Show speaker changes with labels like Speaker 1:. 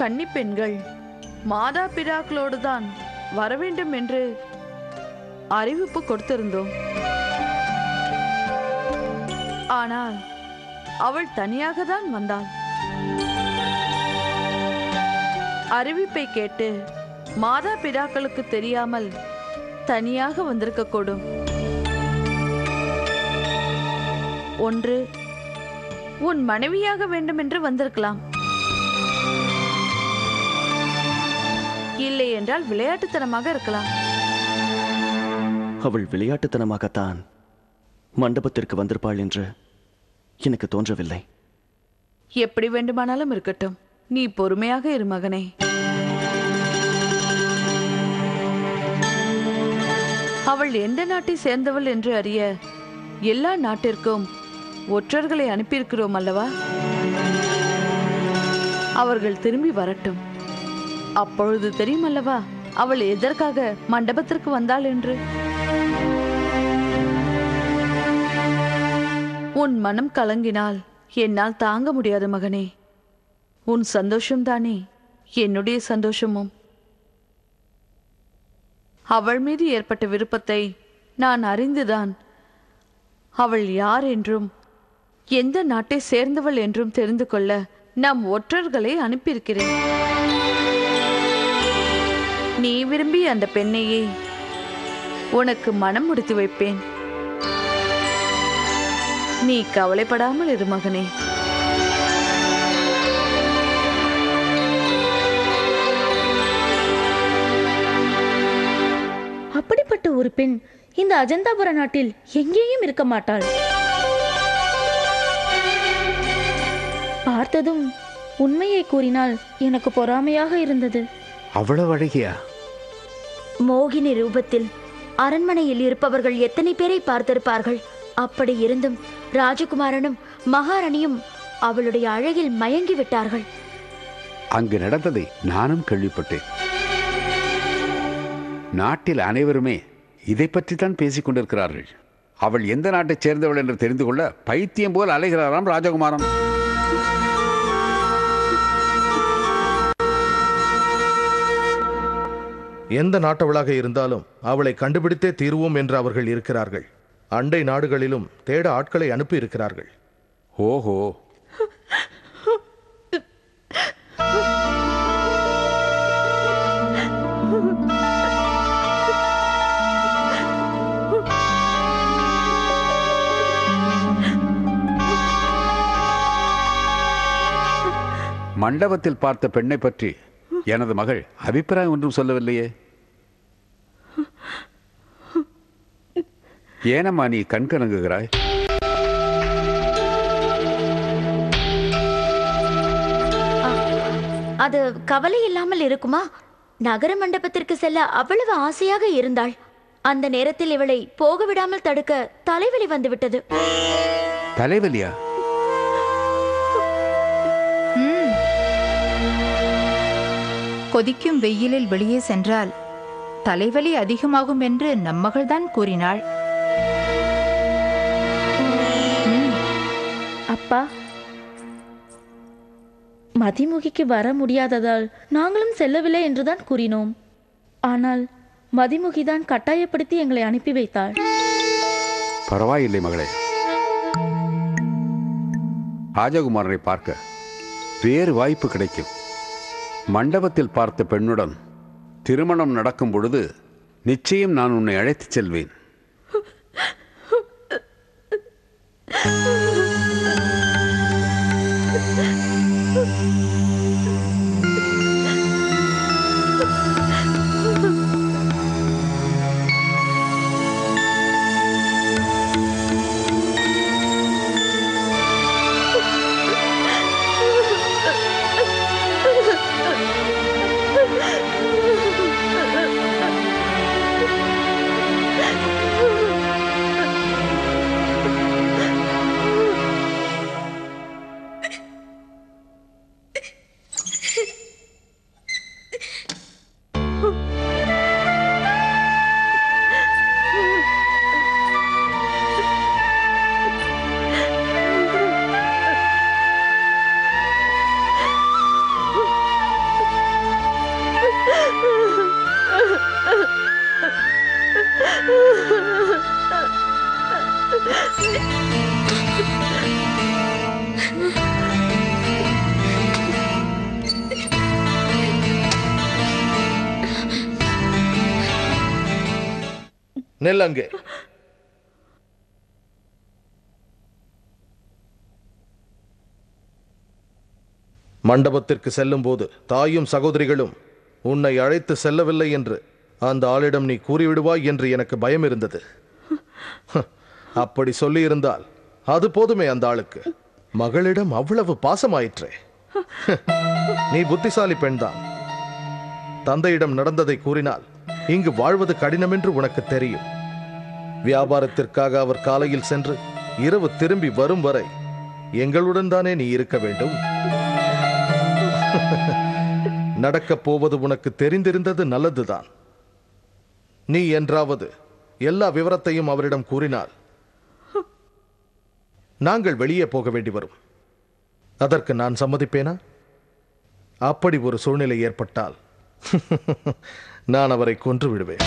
Speaker 1: கன்னி பெண்கள் மாதா பிதாக்களோடு தான் வர வேண்டும் என்று அறிவிப்பு கொடுத்திருந்தோம். ஆனால் அவள் தனியாக தான் வந்தாள். அறிவிப்பை கேட்டு மாதா பிதாக்களுக்கு தெரியாமல் தனியாக வந்திருக்க கூடும். ஒன்று உன் மனைவியாக வேண்டும் என்று வந்திருக்கலாம். இல்லை என்றால் விளையாட்டுத்தனமாக இருக்கலாம்.
Speaker 2: அவள் விளையாட்டுத்தனமாகத்தான் மண்டபத்திற்கு வந்திருப்பாள் என்று எனக்கு தோன்றவில்லை.
Speaker 1: எப்படி வேண்டுமானாலும் இருக்கட்டும், நீ பொறுமையாக இரு மகனே. அவள் எந்த நாட்டை சேர்ந்தவள் என்று அறிய எல்லா நாட்டிற்கும் ஒற்றர்களை அனுப்பியிருக்கிறோம் அல்லவா? அவர்கள் திரும்பி வரட்டும். அப்பொழுது தெரியும் அல்லவா அவள் எதற்காக மண்டபத்திற்கு வந்தாள் என்று. உன் மனம் கலங்கினால் என்னால் தாங்க முடியாது மகனே. உன் சந்தோஷம்தானே என்னுடைய சந்தோஷமும். அவள் மீது ஏற்பட்ட விருப்பத்தை நான் அறிந்துதான் அவள் யார் என்றும் எந்த நாட்டை சேர்ந்தவள் என்றும் தெரிந்து கொள்ள நம் ஒற்றர்களை அனுப்பியிருக்கிறேன். நீ விரும்பி அந்த பெண்ணையே உனக்கு மனம் முடித்து வைப்பேன். நீ கவலைப்படாமல் இரு மகனே.
Speaker 3: அப்படிப்பட்ட ஒரு பெண் இந்த அஜந்தாபுர நாட்டில் எங்கேயும் இருக்க மாட்டாள். பார்த்ததும் உண்மையை கூறினால் எனக்கு பொறாமையாக இருந்தது.
Speaker 4: அவ்வளவு அழகியா?
Speaker 5: மோகினி ரூபத்தில் அரண்மனையில் இருப்பவர்கள் எத்தனை பேரை பார்த்திருப்பார்கள். அப்படி இருந்தும் ராஜகுமாரனும் மகாராணியும் அவளுடைய அழகில் மயங்கி விட்டார்கள்.
Speaker 4: அங்கு நடந்ததை நானும் கேள்விப்பட்டேன். நாட்டில் அனைவருமே இதை பற்றித்தான் பேசிக் கொண்டிருக்கிறார்கள். அவள் எந்த நாட்டைச் சேர்ந்தவள் என்று தெரிந்து கொள்ள பைத்தியம் போல் அலைகிறாராம் ராஜகுமாரன்.
Speaker 6: எந்த நாட்டவளாக இருந்தாலும் அவளை கண்டுபிடித்தே தீர்வோம் என்று அவர்கள் இருக்கிறார்கள். அண்டை நாடுகளிலும் தேட ஆட்களை அனுப்பி இருக்கிறார்கள்.
Speaker 4: ஓஹோ, மண்டபத்தில் பார்த்த பெண்ணை பற்றி எனது மகள் அபிப்பிராயம் ஒன்றும் சொல்லவில்லையே. ஏனம்மா நீ கண்கலங்குகிறாய்?
Speaker 5: அது கவலை இல்லாமல் இருக்குமா? நகர மண்டபத்திற்கு செல்ல அவ்வளவு ஆசையாக இருந்தாள். அந்த நேரத்தில் இவளை போக விடாமல் தடுக்க தலைவலி வந்துவிட்டது.
Speaker 4: தலைவலியா?
Speaker 7: கொதிக்கும் வெயிலில் வெளியே சென்றால் தலைவலி அதிகமாகும் என்று நம்மகள்தான் கூறினாள்.
Speaker 3: அப்பா, மதிமுகிக்கு வர முடியாததால் நாங்களும் செல்லவில்லை என்றுதான் கூறினோம். ஆனால் மதிமுகிதான் கட்டாயப்படுத்தி எங்களை அனுப்பி வைத்தாள்.
Speaker 4: பரவாயில்லை மகளே. ராஜகுமாரனை பார்க்க வேறு வாய்ப்பு கிடைக்கும். மண்டபத்தில் பார்த்த பெண்ணுடன் திருமணம் நடக்கும் பொழுது நிச்சயம் நான் உன்னை அழைத்துச் செல்வேன்.
Speaker 6: நெல்லங்கே. மண்டபத்திற்கு செல்லும் போது தாயும் சகோதரிகளும் உன்னை அழைத்து செல்லவில்லை என்று அந்த ஆளிடம் நீ கூறிவிடுவாய் என்று எனக்கு பயம் இருந்தது. அப்படி சொல்லியிருந்தால் அது போதுமே. அந்த ஆளுக்கு மகளிடம் அவ்வளவு பாசமாயிற்றே. நீ புத்திசாலி பெண்தான். தந்தையிடம் நடந்ததை கூறினால் இங்கு வாழ்வது கடினம் என்று உனக்கு தெரியும். வியாபாரத்திற்காக அவர் காலையில் சென்று இரவு திரும்பி வரும் வரை எங்களுடன் தானே நீ இருக்க வேண்டும். நடக்கப் போவது உனக்கு தெரிந்திருந்தது நல்லதுதான். நீ என்றாவது எல்லா விவரத்தையும் அவரிடம் கூறினால் நாங்கள் வெளியே போக வேண்டி வரும். அதற்கு நான் சம்மதிப்பேனா? அப்படி ஒரு சூழ்நிலை ஏற்பட்டால் நான் அவரை கொன்று விடுவேன்.